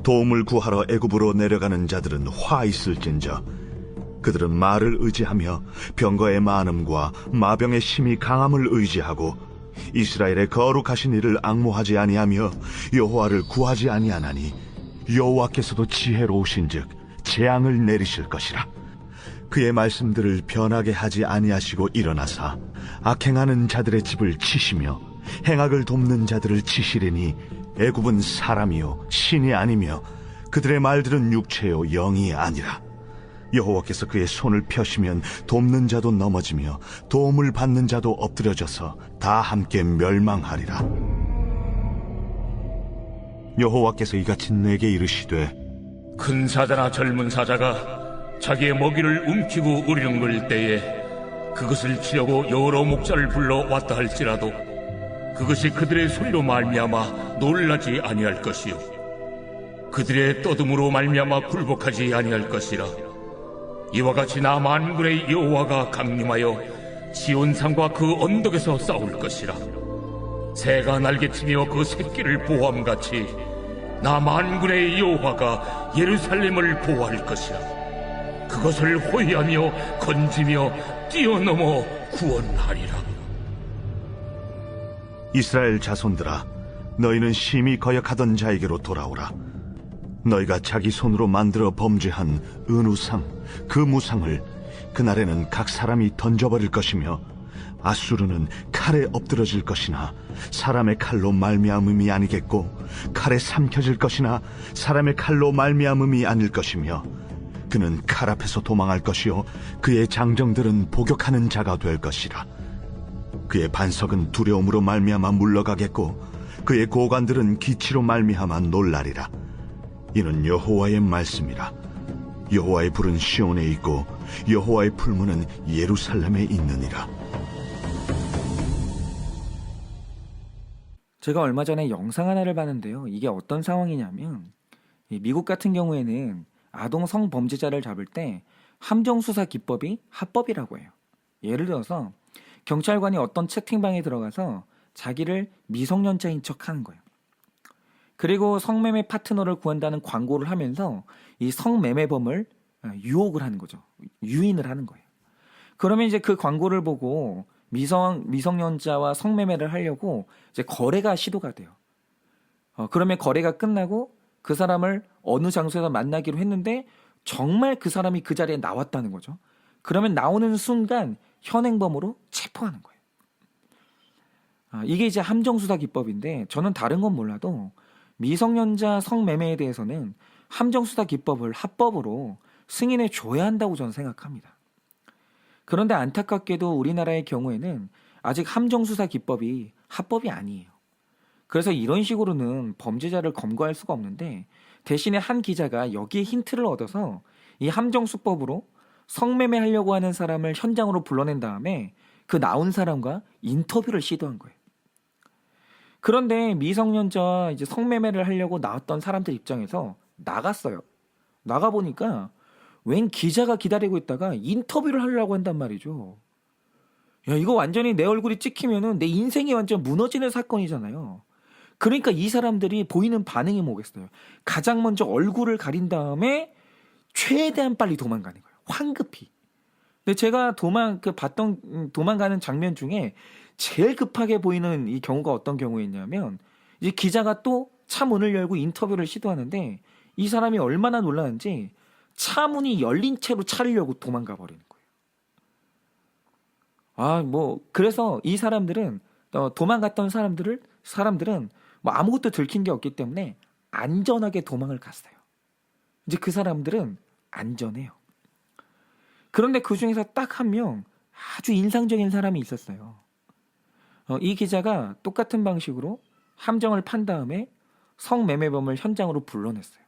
도움을 구하러 애굽으로 내려가는 자들은 화 있을진저 그들은 말을 의지하며 병거의 많음과 마병의 심히 강함을 의지하고 이스라엘의 거룩하신 이를 앙모하지 아니하며 여호와를 구하지 아니하나니 여호와께서도 지혜로우신즉 재앙을 내리실 것이라. 그의 말씀들을 변하게 하지 아니하시고 일어나사 악행하는 자들의 집을 치시며 행악을 돕는 자들을 치시리니 애굽은 사람이요 신이 아니며 그들의 말들은 육체요 영이 아니라. 여호와께서 그의 손을 펴시면 돕는 자도 넘어지며 도움을 받는 자도 엎드려져서 다 함께 멸망하리라. 여호와께서 이같이 내게 이르시되 큰 사자나 젊은 사자가 자기의 먹이를 움키고 우리릉을 때에 그것을 치려고 여러 목자를 불러 왔다 할지라도 그것이 그들의 소리로 말미암아 놀라지 아니할 것이요 그들의 떠듬으로 말미암아 굴복하지 아니할 것이라. 이와 같이 나 만군의 여호와가 강림하여 시온산과 그 언덕에서 싸울 것이라. 새가 날개치며 그 새끼를 보호함같이 나 만군의 여호와가 예루살렘을 보호할 것이라. 그것을 호위하며 건지며 뛰어넘어 구원하리라. 이스라엘 자손들아, 너희는 심히 거역하던 자에게로 돌아오라. 너희가 자기 손으로 만들어 범죄한 은우상 그 무상을 그날에는 각 사람이 던져버릴 것이며 아수르는 칼에 엎드러질 것이나 사람의 칼로 말미암음이 아니겠고 칼에 삼켜질 것이나 사람의 칼로 말미암음이 아닐 것이며 그는 칼 앞에서 도망할 것이요 그의 장정들은 복역하는 자가 될 것이라. 그의 반석은 두려움으로 말미암아 물러가겠고 그의 고관들은 기치로 말미암아 놀라리라. 이는 여호와의 말씀이라. 여호와의 불은 시온에 있고 여호와의 풀무는 예루살렘에 있느니라. 제가 얼마 전에 영상 하나를 봤는데요. 이게 어떤 상황이냐면 미국 같은 경우에는 아동 성범죄자를 잡을 때 함정수사 기법이 합법이라고 해요. 예를 들어서 경찰관이 어떤 채팅방에 들어가서 자기를 미성년자인 척하는 거예요. 그리고 성매매 파트너를 구한다는 광고를 하면서 이 성매매범을 유혹을 하는 거죠. 유인을 하는 거예요. 그러면 이제 그 광고를 보고 미성년자와 성매매를 하려고 이제 거래가 시도가 돼요. 그러면 거래가 끝나고 그 사람을 어느 장소에서 만나기로 했는데 정말 그 사람이 그 자리에 나왔다는 거죠. 그러면 나오는 순간 현행범으로 체포하는 거예요. 이게 이제 함정수사 기법인데 저는 다른 건 몰라도 미성년자 성매매에 대해서는 함정수사 기법을 합법으로 승인해 줘야 한다고 저는 생각합니다. 그런데 안타깝게도 우리나라의 경우에는 아직 함정수사 기법이 합법이 아니에요. 그래서 이런 식으로는 범죄자를 검거할 수가 없는데 대신에 한 기자가 여기에 힌트를 얻어서 이 함정수법으로 성매매하려고 하는 사람을 현장으로 불러낸 다음에 그 나온 사람과 인터뷰를 시도한 거예요. 그런데 미성년자 이제 성매매를 하려고 나왔던 사람들 입장에서 나갔어요. 나가보니까 웬 기자가 기다리고 있다가 인터뷰를 하려고 한단 말이죠. 야, 이거 완전히 내 얼굴이 찍히면은 내 인생이 완전 무너지는 사건이잖아요. 그러니까 이 사람들이 보이는 반응이 뭐겠어요? 가장 먼저 얼굴을 가린 다음에 최대한 빨리 도망가는 거예요. 황급히. 근데 제가 봤던 도망가는 장면 중에 제일 급하게 보이는 이 경우가 어떤 경우였냐면 이제 기자가 또 차 문을 열고 인터뷰를 시도하는데 이 사람이 얼마나 놀라는지 차 문이 열린 채로 차를 열고 도망가 버리는 거예요. 그래서 이 사람들은 도망갔던 사람들은 뭐 아무것도 들킨 게 없기 때문에 안전하게 도망을 갔어요. 이제 그 사람들은 안전해요. 그런데 그 중에서 딱 한 명 아주 인상적인 사람이 있었어요. 이 기자가 똑같은 방식으로 함정을 판 다음에 성매매범을 현장으로 불러냈어요.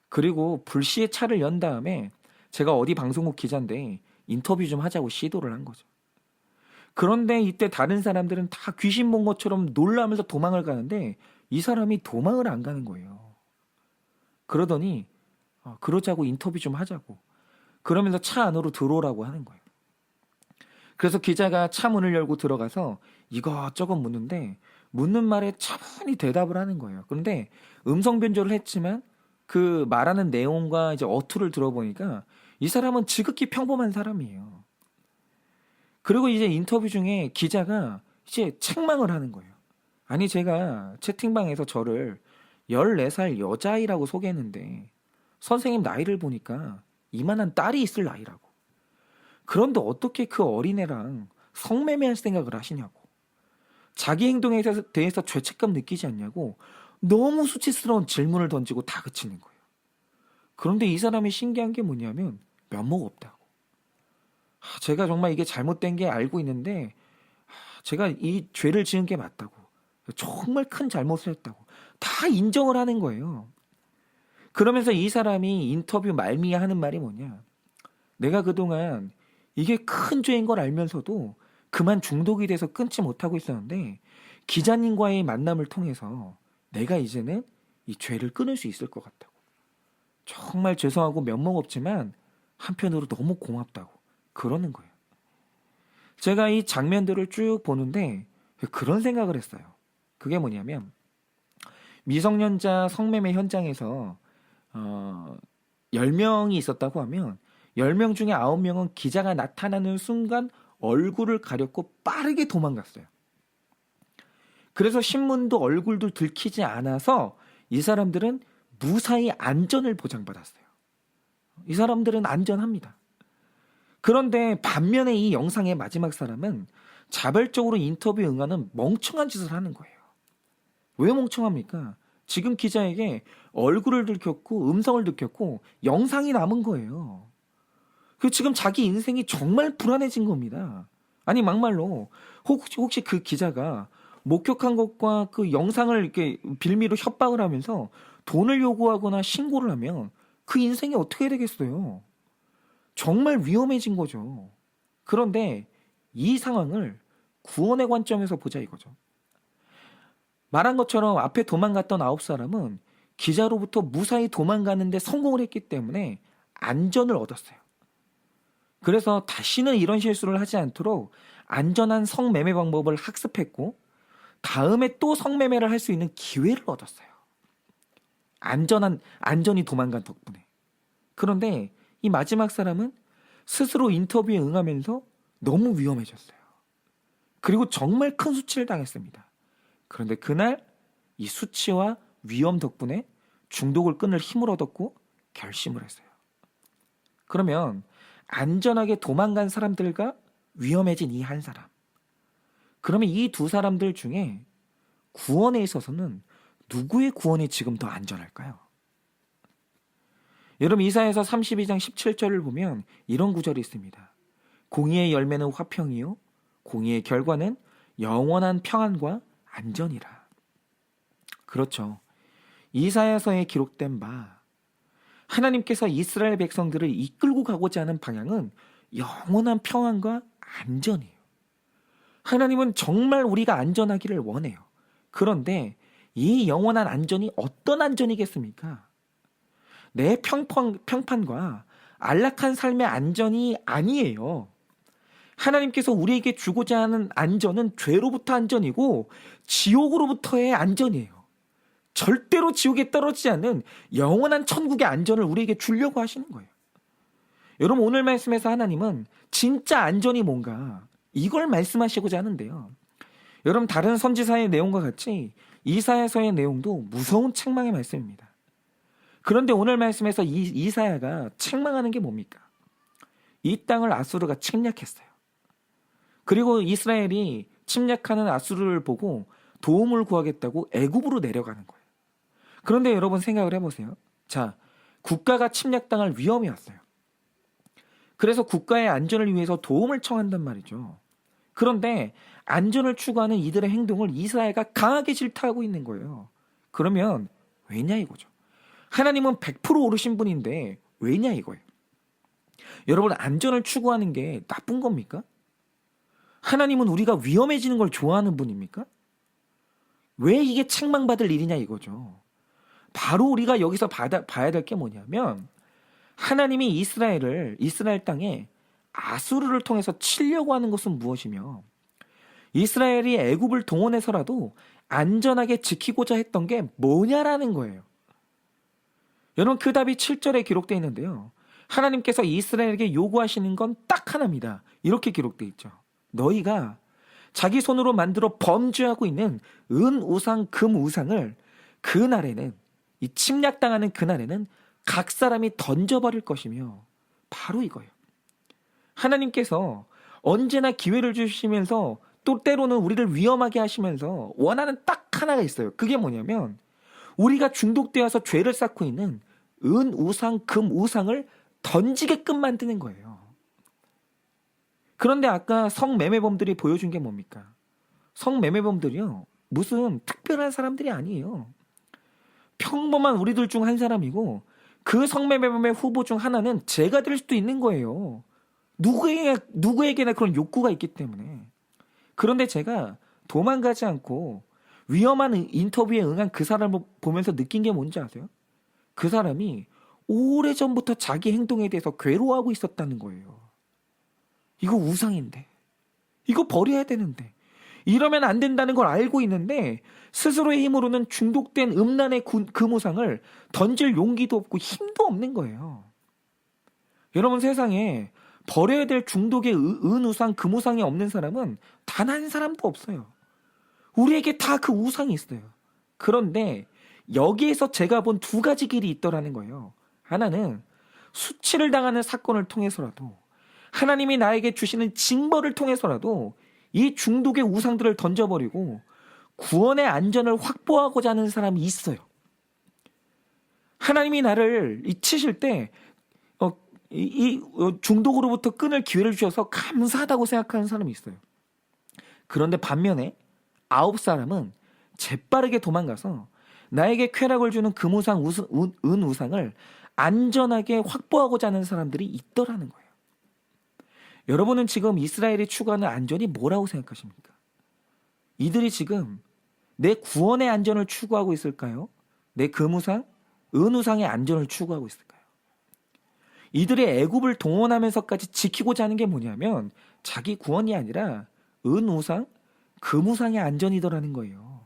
그리고 불시에 차를 연 다음에 제가 어디 방송국 기자인데 인터뷰 좀 하자고 시도를 한 거죠. 그런데 이때 다른 사람들은 다 귀신 본 것처럼 놀라면서 도망을 가는데 이 사람이 도망을 안 가는 거예요. 그러더니 그러자고 인터뷰 좀 하자고 그러면서 차 안으로 들어오라고 하는 거예요. 그래서 기자가 차 문을 열고 들어가서 이것저것 묻는데 묻는 말에 차분히 대답을 하는 거예요. 그런데 음성 변조를 했지만 그 말하는 내용과 이제 어투를 들어보니까 이 사람은 지극히 평범한 사람이에요. 그리고 이제 인터뷰 중에 기자가 이제 책망을 하는 거예요. 아니, 제가 채팅방에서 저를 14살 여자아이라고 소개했는데 선생님 나이를 보니까 이만한 딸이 있을 나이라고. 그런데 어떻게 그 어린애랑 성매매할 생각을 하시냐고. 자기 행동에 대해서 죄책감 느끼지 않냐고 너무 수치스러운 질문을 던지고 다그치는 거예요. 그런데 이 사람이 신기한 게 뭐냐면 면목 없다고. 제가 정말 이게 잘못된 게 알고 있는데 제가 이 죄를 지은 게 맞다고. 정말 큰 잘못을 했다고. 다 인정을 하는 거예요. 그러면서 이 사람이 인터뷰 말미에 하는 말이 뭐냐. 내가 그동안 이게 큰 죄인 걸 알면서도 그만 중독이 돼서 끊지 못하고 있었는데 기자님과의 만남을 통해서 내가 이제는 이 죄를 끊을 수 있을 것 같다고. 정말 죄송하고 면목 없지만 한편으로 너무 고맙다고 그러는 거예요. 제가 이 장면들을 쭉 보는데 그런 생각을 했어요. 그게 뭐냐면 미성년자 성매매 현장에서 10명이 있었다고 하면 10명 중에 9명은 기자가 나타나는 순간 얼굴을 가렸고 빠르게 도망갔어요. 그래서 신문도 얼굴도 들키지 않아서 이 사람들은 무사히 안전을 보장받았어요. 이 사람들은 안전합니다. 그런데 반면에 이 영상의 마지막 사람은 자발적으로 인터뷰에 응하는 멍청한 짓을 하는 거예요. 왜 멍청합니까? 지금 기자에게 얼굴을 들켰고 음성을 들켰고 영상이 남은 거예요. 그 지금 자기 인생이 정말 불안해진 겁니다. 아니 막말로 혹시 그 기자가 목격한 것과 그 영상을 이렇게 빌미로 협박을 하면서 돈을 요구하거나 신고를 하면 그 인생이 어떻게 되겠어요? 정말 위험해진 거죠. 그런데 이 상황을 구원의 관점에서 보자 이거죠. 말한 것처럼 앞에 도망갔던 9사람은 기자로부터 무사히 도망가는데 성공을 했기 때문에 안전을 얻었어요. 그래서 다시는 이런 실수를 하지 않도록 안전한 성매매 방법을 학습했고 다음에 또 성매매를 할 수 있는 기회를 얻었어요. 안전히 도망간 덕분에. 그런데 이 마지막 사람은 스스로 인터뷰에 응하면서 너무 위험해졌어요. 그리고 정말 큰 수치를 당했습니다. 그런데 그날 이 수치와 위험 덕분에 중독을 끊을 힘을 얻었고 결심을 했어요. 그러면 안전하게 도망간 사람들과 위험해진 이 한 사람. 그러면 이 두 사람들 중에 구원에 있어서는 누구의 구원이 지금 더 안전할까요? 여러분 이사야서 32장 17절을 보면 이런 구절이 있습니다. 공의의 열매는 화평이요 공의의 결과는 영원한 평안과 안전이라. 그렇죠. 이사야서에 기록된 바 하나님께서 이스라엘 백성들을 이끌고 가고자 하는 방향은 영원한 평안과 안전이에요. 하나님은 정말 우리가 안전하기를 원해요. 그런데 이 영원한 안전이 어떤 안전이겠습니까? 내 평판과 안락한 삶의 안전이 아니에요. 하나님께서 우리에게 주고자 하는 안전은 죄로부터 안전이고 지옥으로부터의 안전이에요. 절대로 지옥에 떨어지지 않는 영원한 천국의 안전을 우리에게 주려고 하시는 거예요. 여러분 오늘 말씀에서 하나님은 진짜 안전이 뭔가 이걸 말씀하시고자 하는데요. 여러분 다른 선지사의 내용과 같이 이사야서의 내용도 무서운 책망의 말씀입니다. 그런데 오늘 말씀에서 이사야가 책망하는 게 뭡니까? 이 땅을 아수르가 침략했어요. 그리고 이스라엘이 침략하는 아수르를 보고 도움을 구하겠다고 애굽으로 내려가는 거예요. 그런데 여러분 생각을 해보세요. 자, 국가가 침략당할 위험이 왔어요. 그래서 국가의 안전을 위해서 도움을 청한단 말이죠. 그런데 안전을 추구하는 이들의 행동을 이스라엘가 강하게 질타하고 있는 거예요. 그러면 왜냐 이거죠. 하나님은 100% 오르신 분인데 왜냐 이거예요. 여러분 안전을 추구하는 게 나쁜 겁니까? 하나님은 우리가 위험해지는 걸 좋아하는 분입니까? 왜 이게 책망받을 일이냐 이거죠. 바로 우리가 여기서 봐야 될 게 뭐냐면 하나님이 이스라엘 땅에 아수르를 통해서 치려고 하는 것은 무엇이며 이스라엘이 애굽을 동원해서라도 안전하게 지키고자 했던 게 뭐냐라는 거예요. 여러분, 그 답이 7절에 기록되어 있는데요. 하나님께서 이스라엘에게 요구하시는 건 딱 하나입니다. 이렇게 기록되어 있죠. 너희가 자기 손으로 만들어 범죄하고 있는 은 우상, 금 우상을 그날에는, 이 침략당하는 그날에는 각 사람이 던져버릴 것이며, 바로 이거예요. 하나님께서 언제나 기회를 주시면서 또 때로는 우리를 위험하게 하시면서 원하는 딱 하나가 있어요. 그게 뭐냐면 우리가 중독되어서 죄를 쌓고 있는 은 우상, 금 우상을 던지게끔 만드는 거예요. 그런데 아까 성매매범들이 보여준 게 뭡니까? 성매매범들이요, 무슨 특별한 사람들이 아니에요. 평범한 우리들 중 한 사람이고, 그 성매매범의 후보 중 하나는 제가 될 수도 있는 거예요. 누구에게나 그런 욕구가 있기 때문에. 그런데 제가 도망가지 않고 위험한 인터뷰에 응한 그 사람을 보면서 느낀 게 뭔지 아세요? 그 사람이 오래전부터 자기 행동에 대해서 괴로워하고 있었다는 거예요. 이거 우상인데, 이거 버려야 되는데, 이러면 안 된다는 걸 알고 있는데 스스로의 힘으로는 중독된 음란의 그 우상을 던질 용기도 없고 힘도 없는 거예요. 여러분, 세상에 버려야 될 중독의 은 우상, 금 우상이 없는 사람은 단 한 사람도 없어요. 우리에게 다 그 우상이 있어요. 그런데 여기에서 제가 본 두 가지 길이 있더라는 거예요. 하나는 수치를 당하는 사건을 통해서라도, 하나님이 나에게 주시는 징벌을 통해서라도 이 중독의 우상들을 던져버리고 구원의 안전을 확보하고자 하는 사람이 있어요. 하나님이 나를 치실 때 중독으로부터 끊을 기회를 주셔서 감사하다고 생각하는 사람이 있어요. 그런데 반면에 9사람은 재빠르게 도망가서 나에게 쾌락을 주는 금우상, 은우상을 안전하게 확보하고자 하는 사람들이 있더라는 거예요. 여러분은 지금 이스라엘이 추구하는 안전이 뭐라고 생각하십니까? 이들이 지금 내 구원의 안전을 추구하고 있을까요? 내 금우상, 은우상의 안전을 추구하고 있을까요? 이들이 애굽을 동원하면서까지 지키고자 하는 게 뭐냐면 자기 구원이 아니라 은우상, 금우상의 안전이더라는 거예요.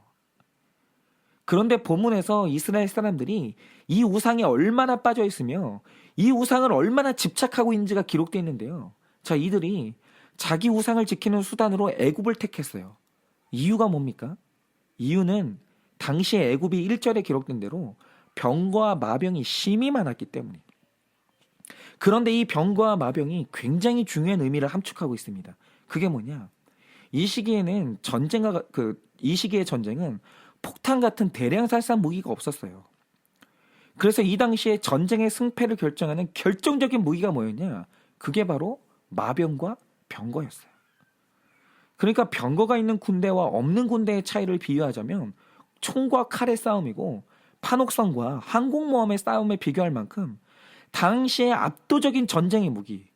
그런데 본문에서 이스라엘 사람들이 이 우상에 얼마나 빠져 있으며 이 우상을 얼마나 집착하고 있는지가 기록되어 있는데요. 자, 이들이 자기 우상을 지키는 수단으로 애굽을 택했어요. 이유가 뭡니까? 이유는 당시에 애굽이 1절에 기록된 대로 병과 마병이 심히 많았기 때문에. 그런데 이 병과 마병이 굉장히 중요한 의미를 함축하고 있습니다. 그게 뭐냐? 이 시기에는 이 시기의 전쟁은 폭탄 같은 대량 살상 무기가 없었어요. 그래서 이 당시에 전쟁의 승패를 결정하는 결정적인 무기가 뭐였냐? 그게 바로 마병과 병거였어요. 그러니까 병거가 있는 군대와 없는 군대의 차이를 비유하자면 총과 칼의 싸움이고 판옥선과 항공모함의 싸움에 비교할 만큼 당시의 압도적인 전쟁의 무기,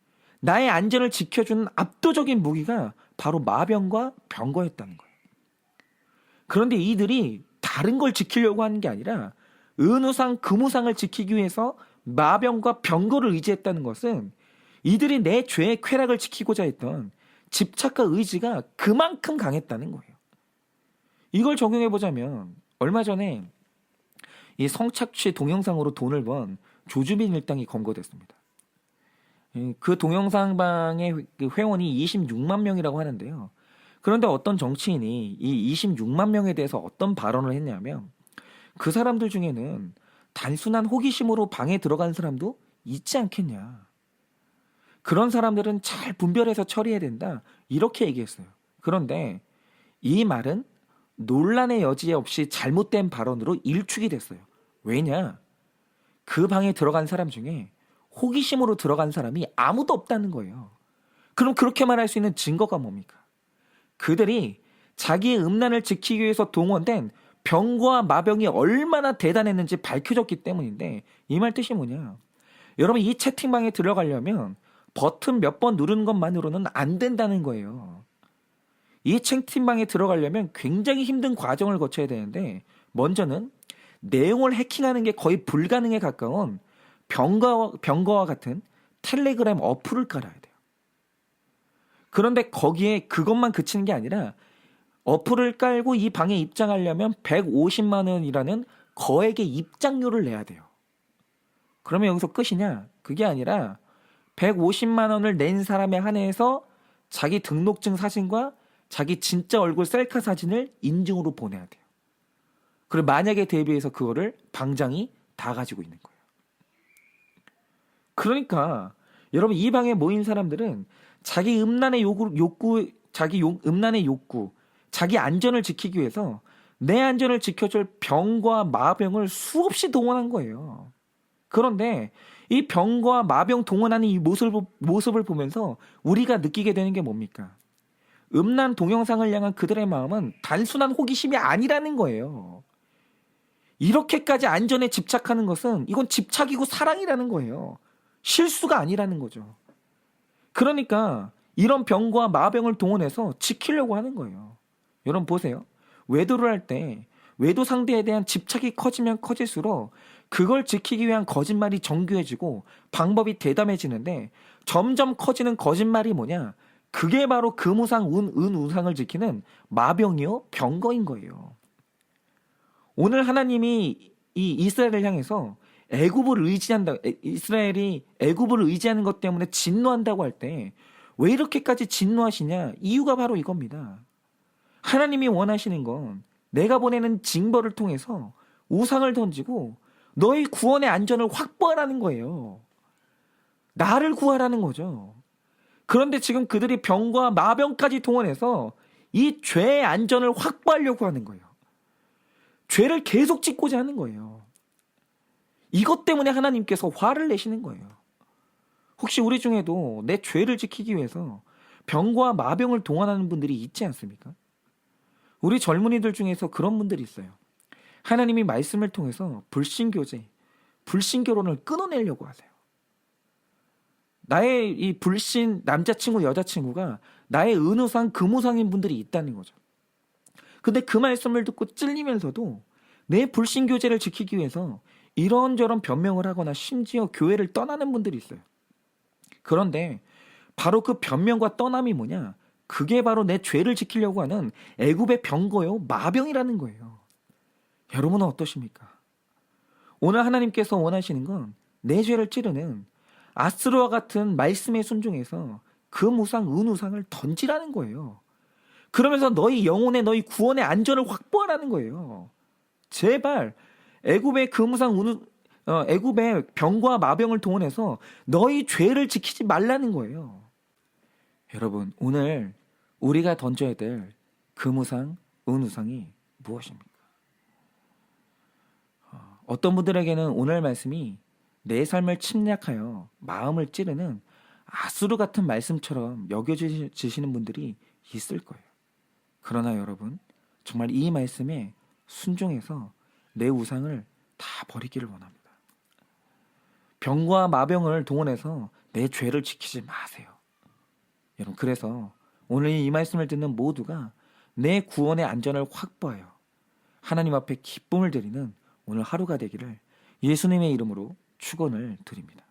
나의 안전을 지켜주는 압도적인 무기가 바로 마병과 병거였다는 거예요. 그런데 이들이 다른 걸 지키려고 하는 게 아니라 은우상, 금우상을 지키기 위해서 마병과 병거를 의지했다는 것은 이들이 내 죄의 쾌락을 지키고자 했던 집착과 의지가 그만큼 강했다는 거예요. 이걸 적용해보자면 얼마 전에 이 성착취 동영상으로 돈을 번 조주빈 일당이 검거됐습니다. 그 동영상방의 회원이 26만 명이라고 하는데요. 그런데 어떤 정치인이 이 26만 명에 대해서 어떤 발언을 했냐면 그 사람들 중에는 단순한 호기심으로 방에 들어간 사람도 있지 않겠냐. 그런 사람들은 잘 분별해서 처리해야 된다. 이렇게 얘기했어요. 그런데 이 말은 논란의 여지 없이 잘못된 발언으로 일축이 됐어요. 왜냐? 그 방에 들어간 사람 중에 호기심으로 들어간 사람이 아무도 없다는 거예요. 그럼 그렇게 말할 수 있는 증거가 뭡니까? 그들이 자기의 음란을 지키기 위해서 동원된 병과 마병이 얼마나 대단했는지 밝혀졌기 때문인데 이 말 뜻이 뭐냐? 여러분, 이 채팅방에 들어가려면 버튼 몇 번 누르는 것만으로는 안 된다는 거예요. 이 채팅방에 들어가려면 굉장히 힘든 과정을 거쳐야 되는데 먼저는 내용을 해킹하는 게 거의 불가능에 가까운 병거와 같은 텔레그램 어플을 깔아야 돼요. 그런데 거기에 그것만 그치는 게 아니라 어플을 깔고 이 방에 입장하려면 150만 원이라는 거액의 입장료를 내야 돼요. 그러면 여기서 끝이냐? 그게 아니라 150만 원을 낸 사람에 한해서 자기 등록증 사진과 자기 진짜 얼굴 셀카 사진을 인증으로 보내야 돼요. 그리고 만약에 대비해서 그거를 방장이 다 가지고 있는 거예요. 그러니까 여러분 이 방에 모인 사람들은 자기 음란의 욕구, 자기 안전을 지키기 위해서 내 안전을 지켜줄 병과 마병을 수없이 동원한 거예요. 그런데 이 병과 마병 동원하는 이 모습을 보면서 우리가 느끼게 되는 게 뭡니까? 음란 동영상을 향한 그들의 마음은 단순한 호기심이 아니라는 거예요. 이렇게까지 안전에 집착하는 것은 이건 집착이고 사랑이라는 거예요. 실수가 아니라는 거죠. 그러니까 이런 병과 마병을 동원해서 지키려고 하는 거예요. 여러분 보세요. 외도를 할 때 외도 상대에 대한 집착이 커지면 커질수록 그걸 지키기 위한 거짓말이 정교해지고 방법이 대담해지는데 점점 커지는 거짓말이 뭐냐? 그게 바로 금우상, 은우상을 지키는 마병이요 병거인 거예요. 오늘 하나님이 이 이스라엘을 향해서 이스라엘이 애굽을 의지하는 것 때문에 진노한다고 할 때 왜 이렇게까지 진노하시냐? 이유가 바로 이겁니다. 하나님이 원하시는 건 내가 보내는 징벌을 통해서 우상을 던지고 너희 구원의 안전을 확보하라는 거예요. 나를 구하라는 거죠. 그런데 지금 그들이 병과 마병까지 동원해서 이 죄의 안전을 확보하려고 하는 거예요. 죄를 계속 짓고자 하는 거예요. 이것 때문에 하나님께서 화를 내시는 거예요. 혹시 우리 중에도 내 죄를 지키기 위해서 병과 마병을 동원하는 분들이 있지 않습니까? 우리 젊은이들 중에서 그런 분들이 있어요. 하나님이 말씀을 통해서 불신교제, 불신결혼을 끊어내려고 하세요. 나의 이 불신 남자친구, 여자친구가 나의 은우상, 금우상인 분들이 있다는 거죠. 근데 그 말씀을 듣고 찔리면서도 내 불신교제를 지키기 위해서 이런저런 변명을 하거나 심지어 교회를 떠나는 분들이 있어요. 그런데 바로 그 변명과 떠남이 뭐냐? 그게 바로 내 죄를 지키려고 하는 애굽의 병거요, 마병이라는 거예요. 여러분은 어떠십니까? 오늘 하나님께서 원하시는 건 내 죄를 찌르는 아스르와 같은 말씀에 순종해서 금우상, 은우상을 던지라는 거예요. 그러면서 너희 영혼의, 너희 구원의 안전을 확보하라는 거예요. 제발 애굽의 금우상, 애굽의 병과 마병을 동원해서 너희 죄를 지키지 말라는 거예요. 여러분, 오늘 우리가 던져야 될 금우상, 은우상이 무엇입니까? 어떤 분들에게는 오늘 말씀이 내 삶을 침략하여 마음을 찌르는 아수르 같은 말씀처럼 여겨지시는 분들이 있을 거예요. 그러나 여러분, 정말 이 말씀에 순종해서 내 우상을 다 버리기를 원합니다. 병과 마병을 동원해서 내 죄를 지키지 마세요. 여러분, 그래서 오늘 이 말씀을 듣는 모두가 내 구원의 안전을 확보하여 하나님 앞에 기쁨을 드리는 오늘 하루가 되기를 예수님의 이름으로 축원을 드립니다.